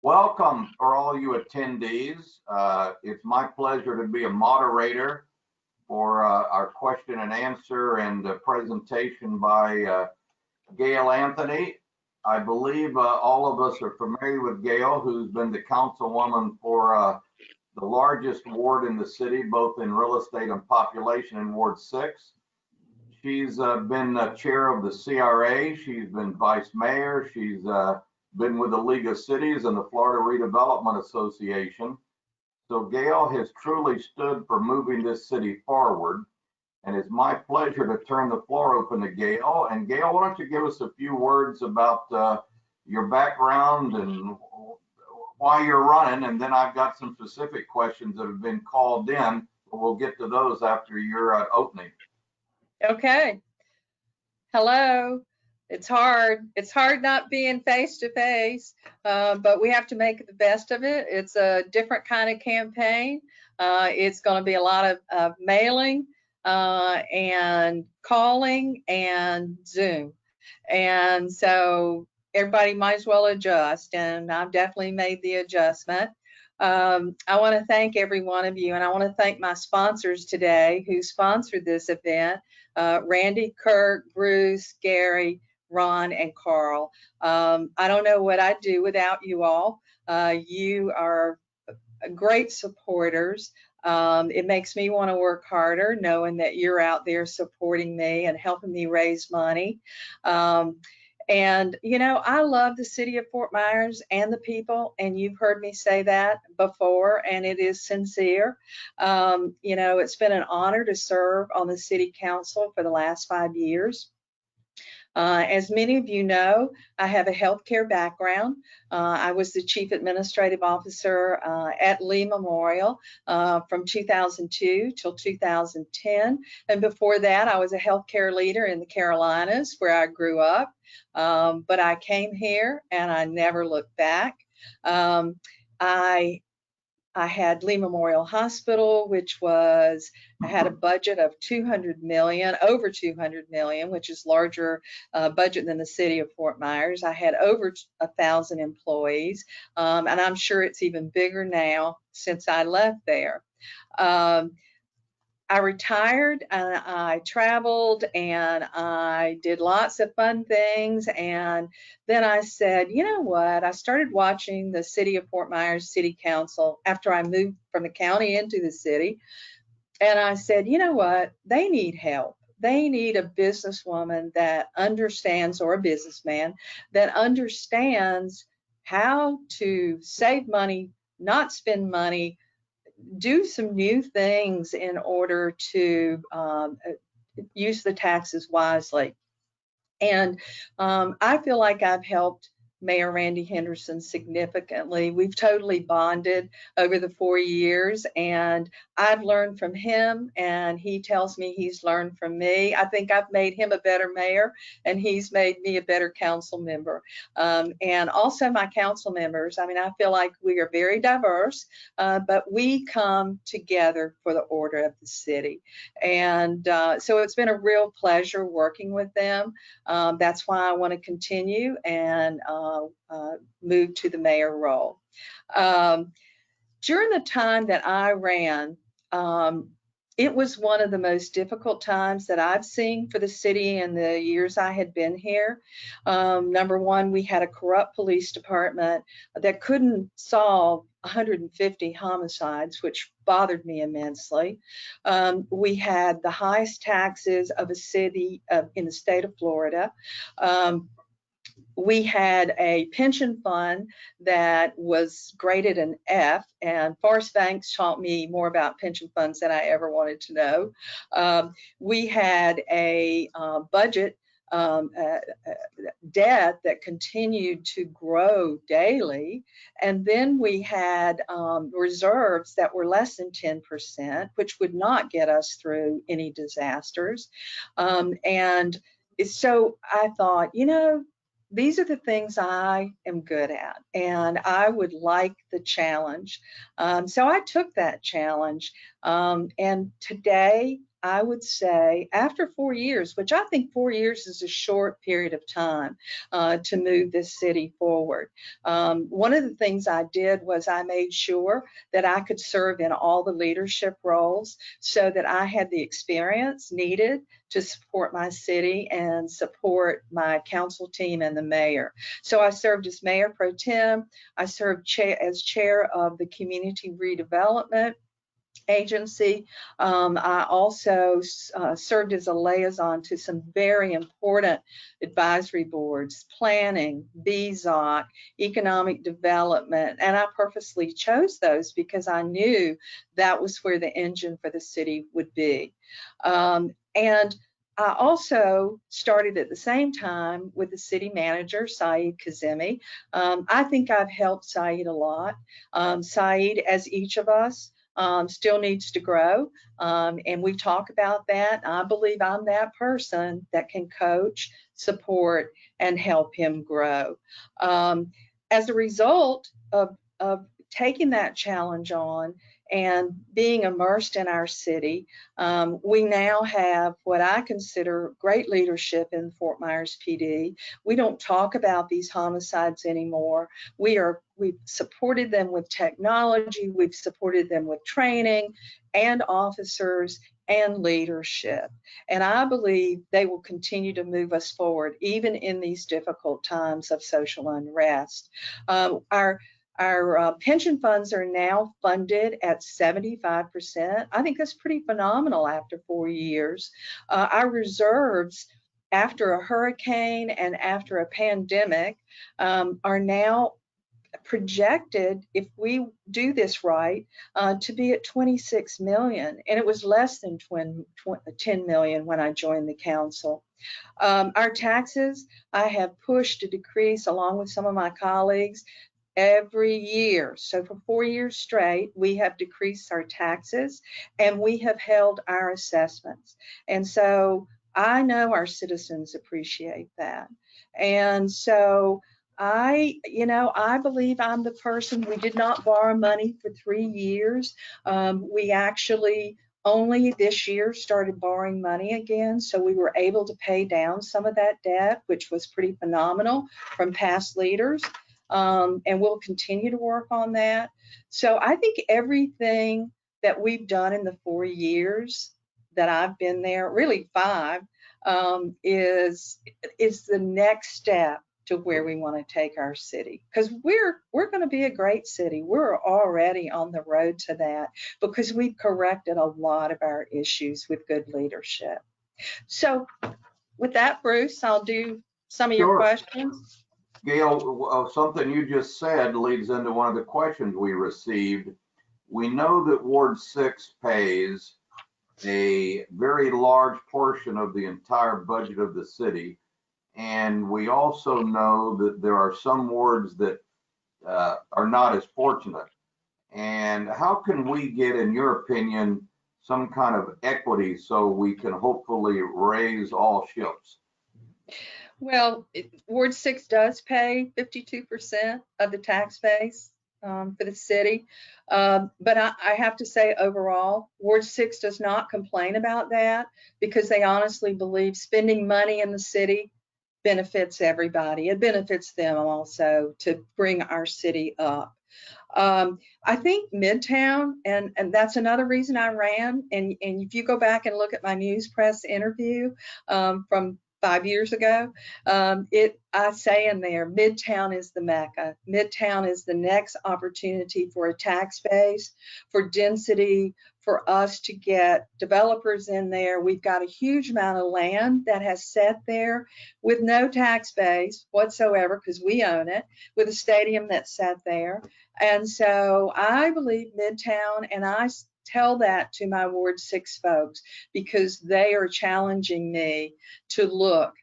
Welcome for all you attendees. It's my pleasure to be a moderator for our question and answer and presentation by Gaile Anthony. I believe all of us are familiar with Gaile, who's been the councilwoman for the largest ward in the city, both in real estate and population in Ward 6. She's been chair of the CRA. She's been vice mayor. She's been with the League of Cities and the Florida Redevelopment Association. So Gaile has truly stood for moving this city forward. And it's my pleasure to turn the floor open to Gaile. And Gaile, why don't you give us a few words about your background and why you're running, and then I've got some specific questions that have been called in, but we'll get to those after your opening. Okay. Hello. It's hard. It's hard not being face to face, but we have to make the best of it. It's a different kind of campaign. It's going to be a lot of mailing and calling and Zoom. And so everybody might as well adjust, and I've definitely made the adjustment. I want to thank every one of you, and I want to thank my sponsors today who sponsored this event, Randy, Kirk, Bruce, Gary, Ron, and Carl. I don't know what I'd do without you all. You are great supporters. It makes me want to work harder knowing that you're out there supporting me and helping me raise money. And, you know, I love the city of Fort Myers and the people, and you've heard me say that before, and it is sincere. You know, it's been an honor to serve on the city council for the last 5 years. As many of you know, I have a healthcare background. I was the chief administrative officer at Lee Memorial from 2002 till 2010. And before that, I was a healthcare leader in the Carolinas where I grew up. But I came here and I never looked back. I had Lee Memorial Hospital, which was, I had a budget of 200 million, over 200 million, which is larger budget than the city of Fort Myers. I had over 1,000 employees, and I'm sure it's even bigger now since I left there. I retired and I traveled and I did lots of fun things. And then I said, you know what? I started watching the city of Fort Myers City Council after I moved from the county into the city. And I said, you know what? They need help. They need a businesswoman that understands, or a businessman that understands how to save money, not spend money, do some new things in order to use the taxes wisely. And I feel like I've helped Mayor Randy Henderson significantly. We've totally bonded over the 4 years, and I've learned from him, and he tells me he's learned from me. I think I've made him a better mayor, and he's made me a better council member. And also my council members, I mean, I feel like we are very diverse, but we come together for the order of the city. And so it's been a real pleasure working with them. That's why I want to continue and move to the mayor role. During the time that I ran, it was one of the most difficult times that I've seen for the city in the years I had been here. Number one, we had a corrupt police department that couldn't solve 150 homicides, which bothered me immensely. We had the highest taxes of a city in the state of Florida. We had a pension fund that was graded an F, and Forrest Banks taught me more about pension funds than I ever wanted to know. We had a budget debt that continued to grow daily. And then we had reserves that were less than 10%, which would not get us through any disasters. And so I thought, you know, these are the things I am good at, and I would like the challenge. So I took that challenge, and today I would say after 4 years, which I think 4 years is a short period of time to move this city forward. One of the things I did was I made sure that I could serve in all the leadership roles so that I had the experience needed to support my city and support my council team and the mayor. So I served as mayor pro tem. I served as chair of the community redevelopment agency. I also served as a liaison to some very important advisory boards, planning, BZOC, economic development, and I purposely chose those because I knew that was where the engine for the city would be. And I also started at the same time with the city manager, Saeed Kazemi. I think I've helped Saeed a lot. Saeed, as each of us, still needs to grow. And we talk about that. I believe I'm that person that can coach, support, and help him grow. As a result of taking that challenge on and being immersed in our city, we now have what I consider great leadership in Fort Myers PD. We don't talk about these homicides anymore. We've supported them with technology, we've supported them with training and officers and leadership. And I believe they will continue to move us forward, even in these difficult times of social unrest. Our pension funds are now funded at 75%. I think that's pretty phenomenal after 4 years. Our reserves after a hurricane and after a pandemic are now projected, if we do this right, to be at 26 million. And it was less than 10 million when I joined the council. Our taxes, I have pushed to decrease along with some of my colleagues every year. So for 4 years straight, we have decreased our taxes and we have held our assessments. And so I know our citizens appreciate that. And so I believe I'm the person. We did not borrow money for 3 years. We actually only this year started borrowing money again. So we were able to pay down some of that debt, which was pretty phenomenal from past leaders. And we'll continue to work on that. So I think everything that we've done in the 4 years that I've been there, really 5, is the next step to where we want to take our city, because we're going to be a great city. We're already on the road to that because we've corrected a lot of our issues with good leadership. So with that, Bruce, I'll do some of your questions. Gail, something you just said leads into one of the questions we received. We know that Ward 6 pays a very large portion of the entire budget of the city. And we also know that there are some wards that are not as fortunate. And how can we get, in your opinion, some kind of equity so we can hopefully raise all ships? Well, Ward 6 does pay 52% of the tax base for the city. But I have to say overall, Ward 6 does not complain about that because they honestly believe spending money in the city benefits everybody. It benefits them also to bring our city up. I think Midtown, and that's another reason I ran. And if you go back and look at my news press interview from 5 years ago, I say in there, Midtown is the Mecca. Midtown is the next opportunity for a tax base, for density, for us to get developers in there. We've got a huge amount of land that has sat there with no tax base whatsoever because we own it, with a stadium that sat there. And so I believe Midtown, and I tell that to my Ward 6 folks because they are challenging me to look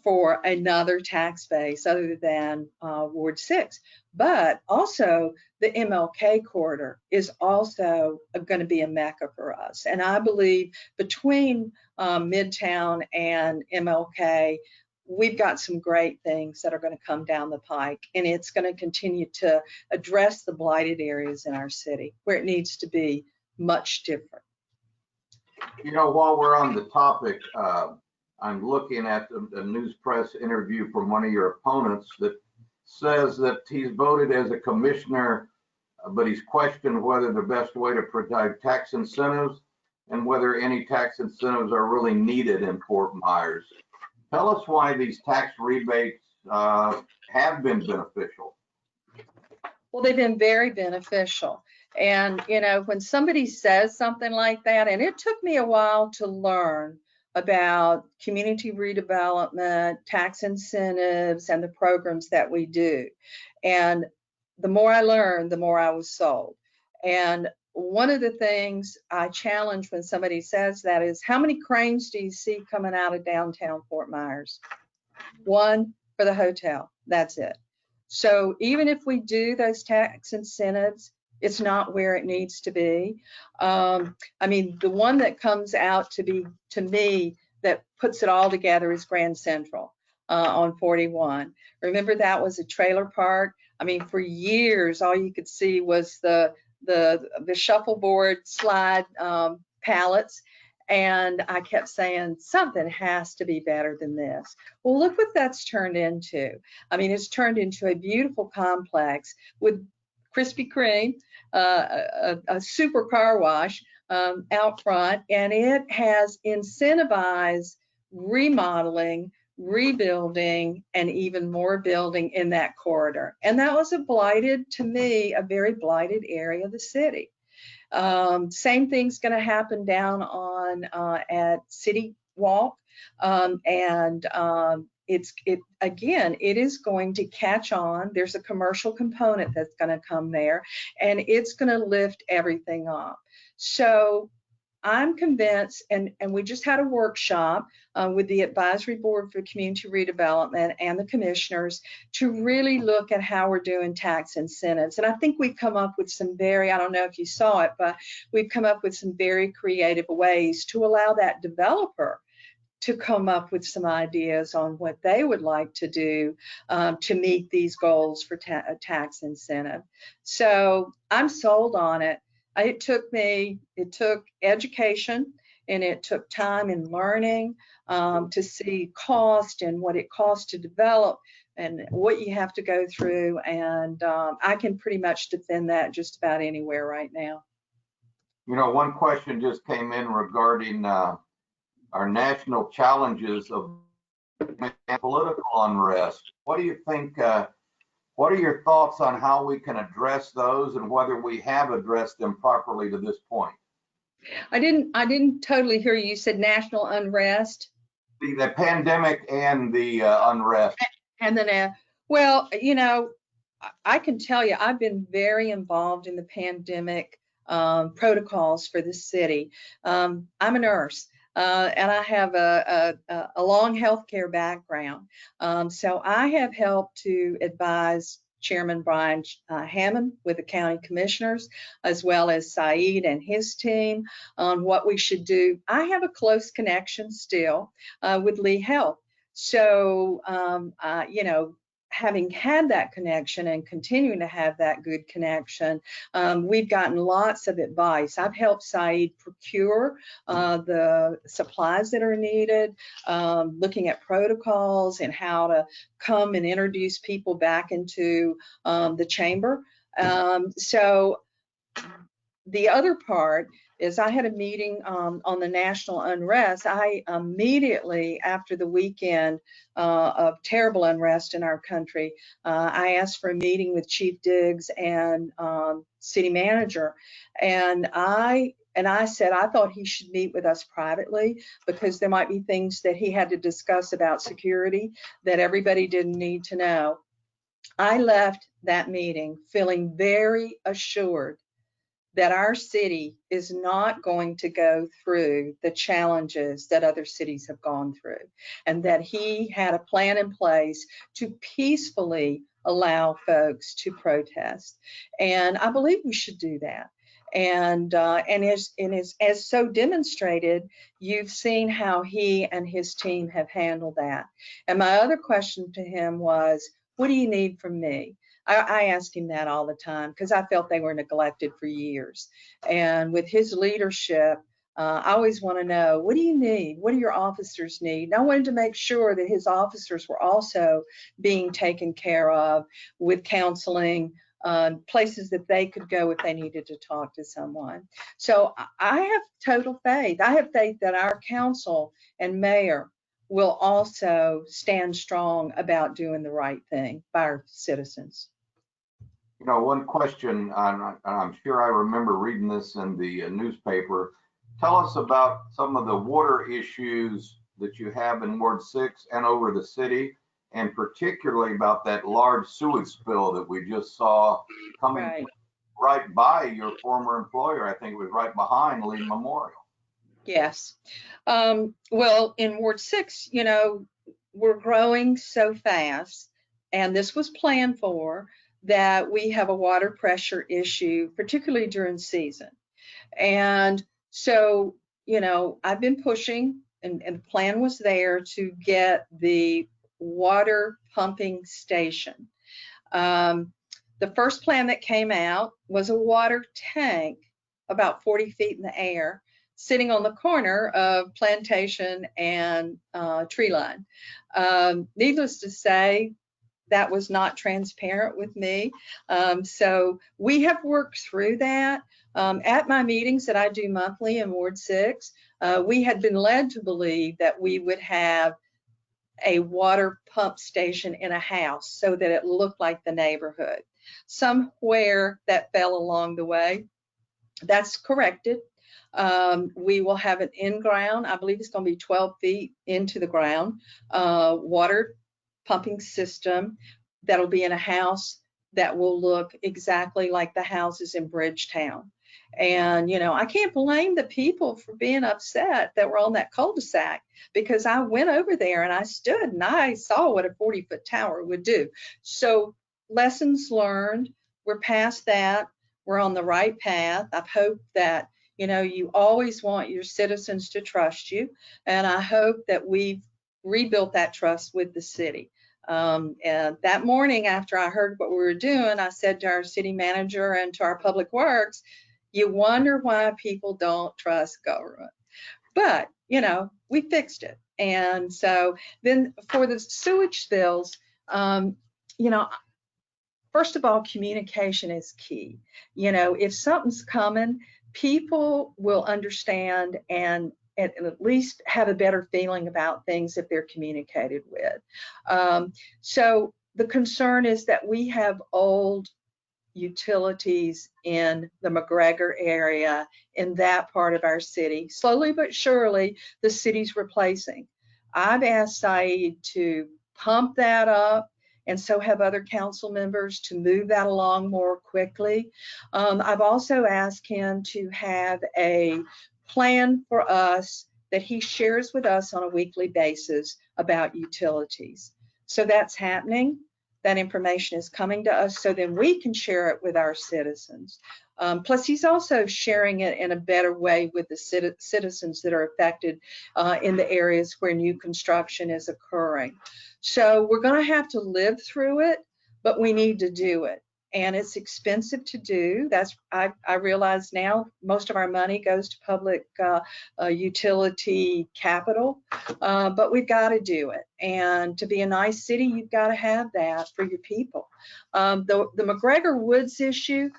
for another tax base other than Ward 6. But also the MLK corridor is also going to be a mecca for us. And I believe between Midtown and MLK, we've got some great things that are going to come down the pike, and it's going to continue to address the blighted areas in our city where it needs to be much different. You know, while we're on the topic, I'm looking at a news press interview from one of your opponents that says that he's voted as a commissioner, but he's questioned whether the best way to provide tax incentives and whether any tax incentives are really needed in Fort Myers. Tell us why these tax rebates have been beneficial. Well, they've been very beneficial. And, you know, when somebody says something like that, and it took me a while to learn about community redevelopment, tax incentives, and the programs that we do. And the more I learned, the more I was sold. And one of the things I challenge when somebody says that is, how many cranes do you see coming out of downtown Fort Myers? One for the hotel, that's it. So even if we do those tax incentives, it's not where it needs to be. I mean, the one that comes out to me, that puts it all together is Grand Central on 41. Remember, that was a trailer park. I mean, for years, all you could see was the shuffleboard slide pallets. And I kept saying, something has to be better than this. Well, look what that's turned into. I mean, it's turned into a beautiful complex with Krispy Kreme, a super car wash out front, and it has incentivized remodeling, rebuilding, and even more building in that corridor. And that was to me, a very blighted area of the city. Same thing's going to happen down on at City Walk, it is going to catch on. There's a commercial component that's going to come there, and it's going to lift everything up. So I'm convinced, and we just had a workshop with the Advisory Board for Community Redevelopment and the commissioners to really look at how we're doing tax incentives. And I think we've come up with some I don't know if you saw it, but we've come up with some very creative ways to allow that developer to come up with some ideas on what they would like to do to meet these goals for tax incentive. So I'm sold on it. It took education, and it took time and learning to see cost and what it costs to develop and what you have to go through. And I can pretty much defend that just about anywhere right now. You know, one question just came in regarding our national challenges of political unrest. What do you think? What are your thoughts on how we can address those and whether we have addressed them properly to this point? I didn't totally hear you. You said national unrest. The pandemic and the unrest. And then, well, you know, I can tell you, I've been very involved in the pandemic protocols for the city. I'm a nurse. And I have a long healthcare background. So I have helped to advise Chairman Brian Hammond with the county commissioners, as well as Saeed and his team on what we should do. I have a close connection still with Lee Health. So, you know, having had that connection and continuing to have that good connection, we've gotten lots of advice. I've helped Saeed procure the supplies that are needed, looking at protocols and how to come and introduce people back into the chamber. So the other part is I had a meeting on the national unrest. I immediately, after the weekend of terrible unrest in our country, I asked for a meeting with Chief Diggs and city manager. And I said I thought he should meet with us privately because there might be things that he had to discuss about security that everybody didn't need to know. I left that meeting feeling very assured that our city is not going to go through the challenges that other cities have gone through, and that he had a plan in place to peacefully allow folks to protest. And I believe we should do that. And as so demonstrated, you've seen how he and his team have handled that. And my other question to him was, what do you need from me? I asked him that all the time because I felt they were neglected for years. And with his leadership, I always want to know, what do you need? What do your officers need? And I wanted to make sure that his officers were also being taken care of with counseling, places that they could go if they needed to talk to someone. So I have total faith. I have faith that our council and mayor will also stand strong about doing the right thing by our citizens. You know, one question, and I'm sure I remember reading this in the newspaper. Tell us about some of the water issues that you have in Ward 6 and over the city, and particularly about that large sewage spill that we just saw coming right by your former employer. I think it was right behind Lee Memorial. Yes. Well, in Ward 6, you know, we're growing so fast, and this was planned for, that we have a water pressure issue, particularly during season. And so, you know, I've been pushing, and the plan was there to get the water pumping station. The first plan that came out was a water tank about 40 feet in the air, sitting on the corner of Plantation and Tree Line. Needless to say, that was not transparent with me. So we have worked through that. At my meetings that I do monthly in Ward 6, we had been led to believe that we would have a water pump station in a house so that it looked like the neighborhood. Somewhere that fell along the way. That's corrected. We will have an in-ground, I believe it's going to be 12 feet into the ground, water pumping system that'll be in a house that will look exactly like the houses in Bridgetown. And, you know, I can't blame the people for being upset that were on that cul-de-sac, because I went over there and I stood and I saw what a 40-foot tower would do. So lessons learned, we're past that. We're on the right path. I hope that, you know, you always want your citizens to trust you. And I hope that we've rebuilt that trust with the city. And that morning after I heard what we were doing, I said to our city manager and to our public works, you wonder why people don't trust government. But, you know, we fixed it. And so then for the sewage spills, you know, first of all, communication is key. You know, if something's coming, people will understand and at least have a better feeling about things if they're communicated with. So the concern is that we have old utilities in the McGregor area, in that part of our city. Slowly but surely, the city's replacing. I've asked Saeed to pump that up, and so have other council members, to move that along more quickly. I've also asked him to have a plan for us that he shares with us on a weekly basis about utilities. So that's happening. That information is coming to us so then we can share it with our citizens. Plus, he's also sharing it in a better way with the citizens that are affected in the areas where new construction is occurring. So we're going to have to live through it, but we need to do it. And it's expensive to do. I realize now most of our money goes to public utility capital, but we've got to do it. And to be a nice city, you've got to have that for your people. The McGregor Woods issue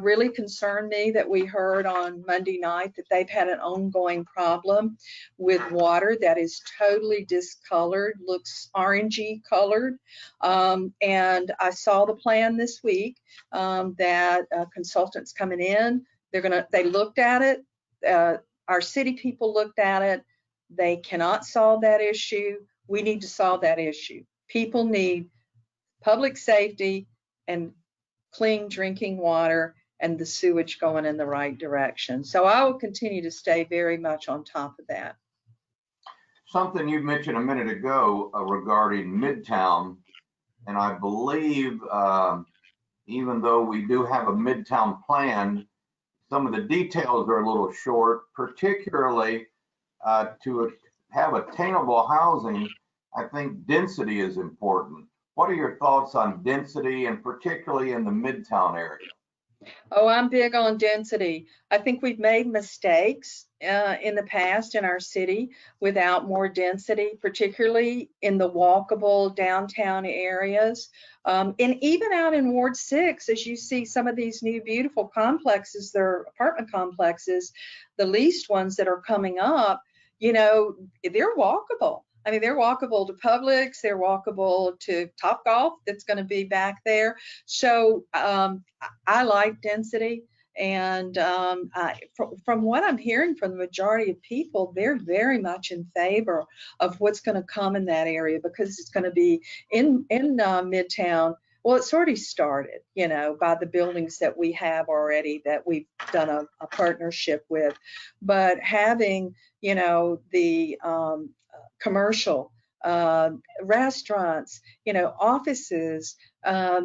really concerned me, that we heard on Monday night that they've had an ongoing problem with water that is totally discolored, looks orangey colored. And I saw the plan this week that consultants coming in, they looked at it. Our city people looked at it. They cannot solve that issue. We need to solve that issue. People need public safety and clean drinking water, and the sewage going in the right direction. So I will continue to stay very much on top of that. Something you mentioned a minute ago regarding Midtown, and I believe even though we do have a Midtown plan, some of the details are a little short, particularly to have attainable housing. I think density is important. What are your thoughts on density, and particularly in the Midtown area? Oh, I'm big on density. I think we've made mistakes in the past in our city without more density, particularly in the walkable downtown areas. And even out in Ward 6, as you see some of these new beautiful complexes, they're apartment complexes, the leased ones that are coming up, you know, they're walkable. I mean, they're walkable to Publix, they're walkable to Topgolf that's going to be back there. So I like density. And from what I'm hearing from the majority of people, they're very much in favor of what's going to come in that area because it's going to be in Midtown. Well, it's already started, you know, by the buildings that we have already that we've done a partnership with. But having, you know, the commercial restaurants, you know, offices,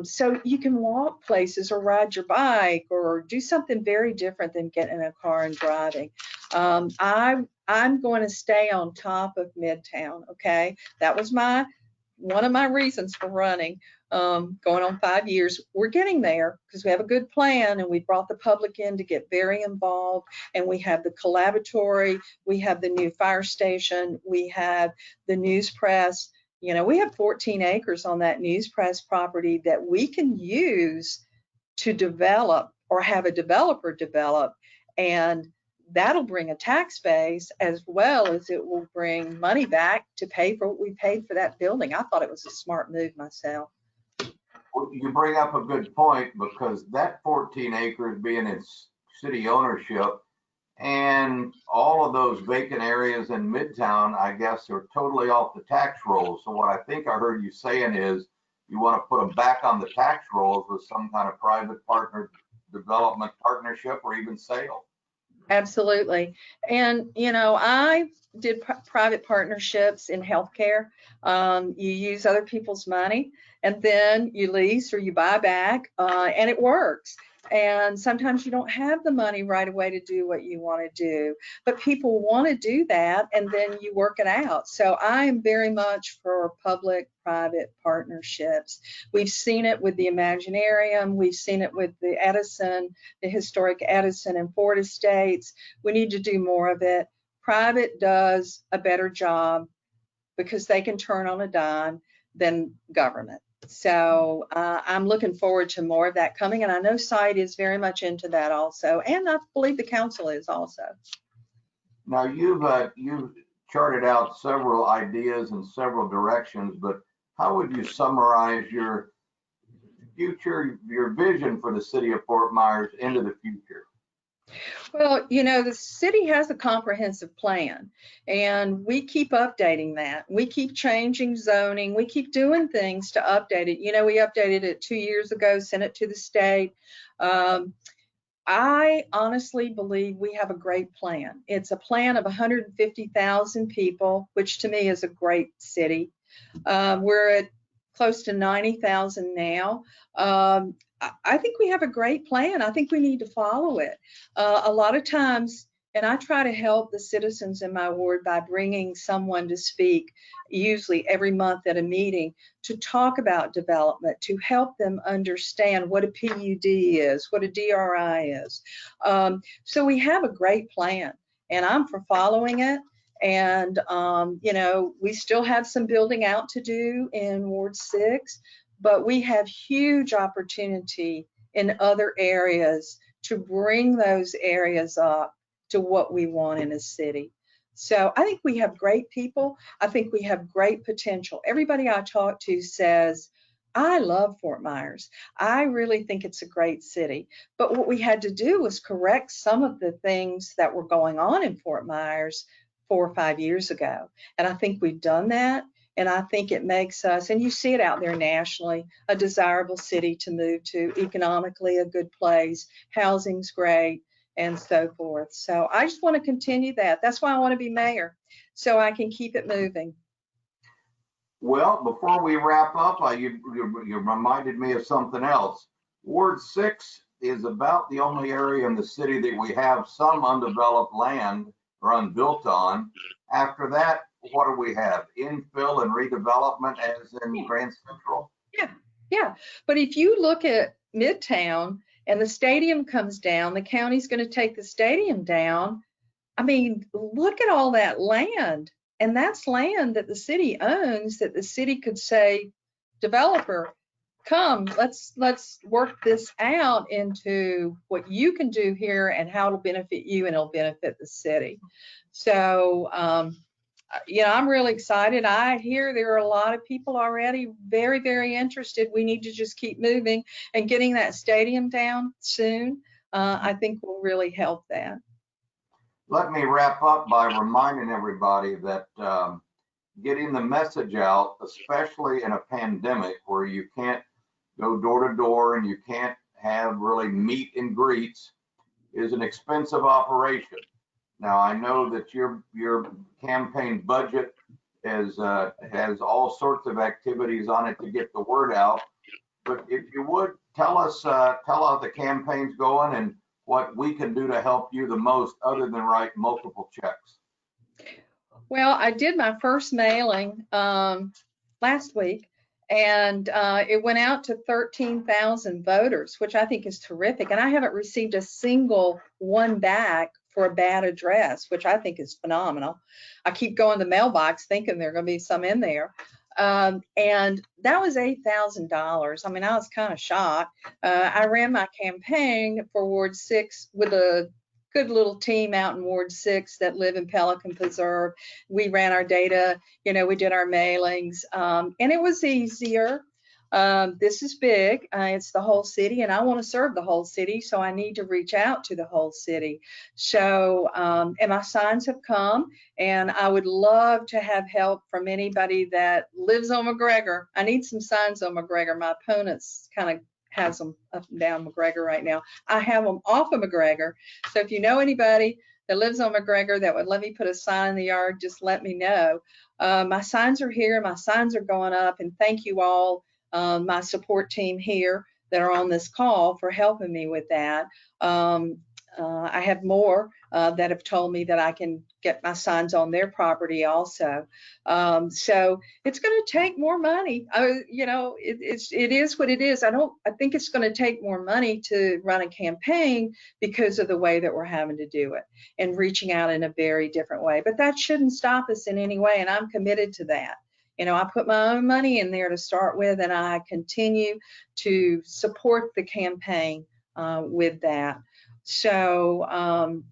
so you can walk places or ride your bike or do something very different than getting in a car and driving. I'm going to stay on top of Midtown. Okay, that was one of my reasons for running, going on 5 years. We're getting there because we have a good plan and we brought the public in to get very involved. And we have the collaboratory, we have the new fire station, we have the news press. You know, we have 14 acres on that news press property that we can use to develop or have a developer develop. And that'll bring a tax base as well as it will bring money back to pay for what we paid for that building. I thought it was a smart move myself. Well, you bring up a good point because that 14 acres being in city ownership and all of those vacant areas in Midtown, I guess, are totally off the tax rolls. So what I think I heard you saying is you want to put them back on the tax rolls with some kind of private partner development partnership or even sale. Absolutely. And, you know, I did private partnerships in healthcare. You use other people's money and then you lease or you buy back, and it works. And sometimes you don't have the money right away to do what you want to do, but people want to do that and then you work it out. So I am very much for public-private partnerships. We've seen it with the Imaginarium. We've seen it with the Edison, the historic Edison and Ford Estates. We need to do more of it. Private does a better job because they can turn on a dime than government. So I'm looking forward to more of that coming, and I know SITE is very much into that also, and I believe the council is also. Now you've charted out several ideas and several directions, but how would you summarize your vision for the city of Fort Myers into the future? Well, you know, the city has a comprehensive plan and we keep updating that. We keep changing zoning. We keep doing things to update it. You know, we updated it 2 years ago, sent it to the state. I honestly believe we have a great plan. It's a plan of 150,000 people, which to me is a great city. We're at close to 90,000 now. I think we have a great plan. I think we need to follow it. A lot of times, and I try to help the citizens in my ward by bringing someone to speak, usually every month at a meeting, to talk about development, to help them understand what a PUD is, what a DRI is. So we have a great plan, and I'm for following it. And, you know, we still have some building out to do in Ward 6, but we have huge opportunity in other areas to bring those areas up to what we want in a city. So I think we have great people. I think we have great potential. Everybody I talk to says, I love Fort Myers. I really think it's a great city. But what we had to do was correct some of the things that were going on in Fort Myers 4 or 5 years ago. And I think we've done that. And I think it makes us, and you see it out there nationally, a desirable city to move to, economically a good place, housing's great, and so forth. So I just want to continue that. That's why I want to be mayor, so I can keep it moving. Well, before we wrap up, you reminded me of something else. Ward 6 is about the only area in the city that we have some undeveloped land or unbuilt on. After that, what do we have? Infill and redevelopment as in Grand Central? Yeah, yeah. But if you look at Midtown and the stadium comes down, the county's going to take the stadium down. I mean, look at all that land. And that's land that the city owns, that the city could say, developer, come, let's work this out into what you can do here and how it'll benefit you and it'll benefit the city. So, I'm really excited. I hear there are a lot of people already very, very interested. We need to just keep moving, and getting that stadium down soon, I think will really help that. Let me wrap up by reminding everybody that getting the message out, especially in a pandemic where you can't go door to door and you can't have really meet and greets, is an expensive operation. Now, I know that your campaign budget has all sorts of activities on it to get the word out. But if you would tell us how the campaign's going and what we can do to help you the most, other than write multiple checks. Well, I did my first mailing last week, and it went out to 13,000 voters, which I think is terrific. And I haven't received a single one back for a bad address, which I think is phenomenal. I keep going to the mailbox thinking there are going to be some in there. And that was $8,000. I mean, I was kind of shocked. I ran my campaign for Ward 6 with a good little team out in Ward 6 that live in Pelican Preserve. We ran our data, we did our mailings, and it was easier. This is big. It's the whole city, and I want to serve the whole city, so I need to reach out to the whole city. So, and my signs have come, and I would love to have help from anybody that lives on McGregor. I need some signs on McGregor. My opponent's kind of has them up and down McGregor right now. I have them off of McGregor. So if you know anybody that lives on McGregor that would let me put a sign in the yard, just let me know. My signs are here. My signs are going up, and thank you all, my support team here that are on this call, for helping me with that. I have more that have told me that I can get my signs on their property also. So it's going to take more money. It is what it is. I think it's going to take more money to run a campaign because of the way that we're having to do it and reaching out in a very different way. But that shouldn't stop us in any way, and I'm committed to that. I put my own money in there to start with, and I continue to support the campaign with that. So, and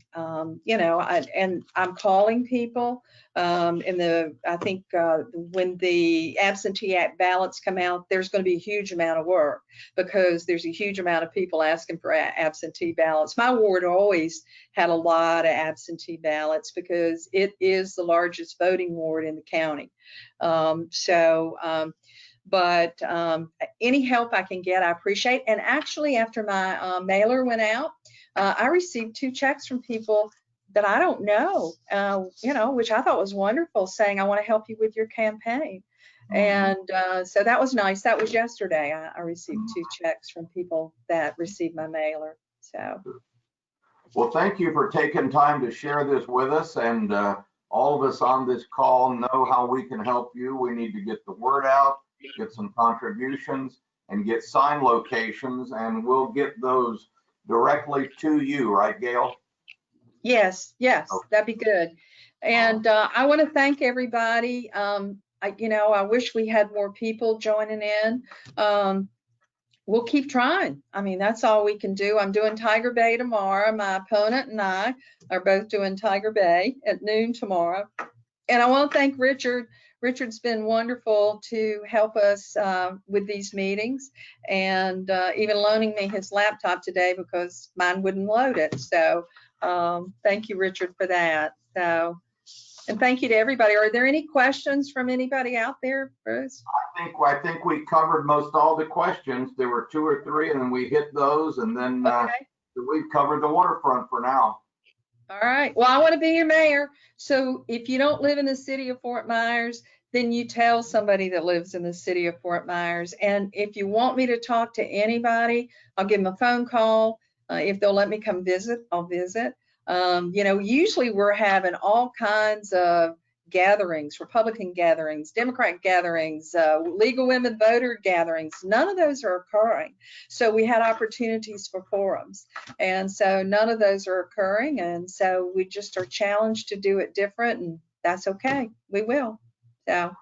I'm calling people I think when the absentee ballots come out, there's going to be a huge amount of work because there's a huge amount of people asking for absentee ballots. My ward always had a lot of absentee ballots because it is the largest voting ward in the county. But any help I can get, I appreciate. And actually, after my mailer went out, I received 2 checks from people that I don't know, which I thought was wonderful, saying, I want to help you with your campaign. And so that was nice. That was yesterday. I received 2 checks from people that received my mailer. So. Well, thank you for taking time to share this with us. And all of us on this call know how we can help you. We need to get the word out, get some contributions, and get sign locations, and we'll get those directly to you, right, Gail? Yes, okay. That'd be good. And I want to thank everybody. I wish we had more people joining in. We'll keep trying. I mean, that's all we can do. I'm doing Tiger Bay tomorrow. My opponent and I are both doing Tiger Bay at noon tomorrow. And I want to thank Richard. Richard's been wonderful to help us with these meetings, and even loaning me his laptop today because mine wouldn't load it. So thank you, Richard, for that. So, and thank you to everybody. Are there any questions from anybody out there, Bruce? I think we covered most all the questions. There were 2 or 3, and then we hit those, and then we've covered the waterfront for now. All right. Well, I want to be your mayor. So if you don't live in the city of Fort Myers, then you tell somebody that lives in the city of Fort Myers. And if you want me to talk to anybody, I'll give them a phone call. If they'll let me come visit, I'll visit. Usually we're having all kinds of gatherings, Republican gatherings, Democrat gatherings, League of Women Voter gatherings. None of those are occurring. So we had opportunities for forums. And so none of those are occurring. And so we just are challenged to do it different, and that's okay. We will. So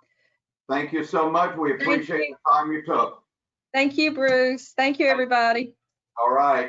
Thank you so much. We appreciate the time you took. thank you, Bruce. Thank you, everybody. All right.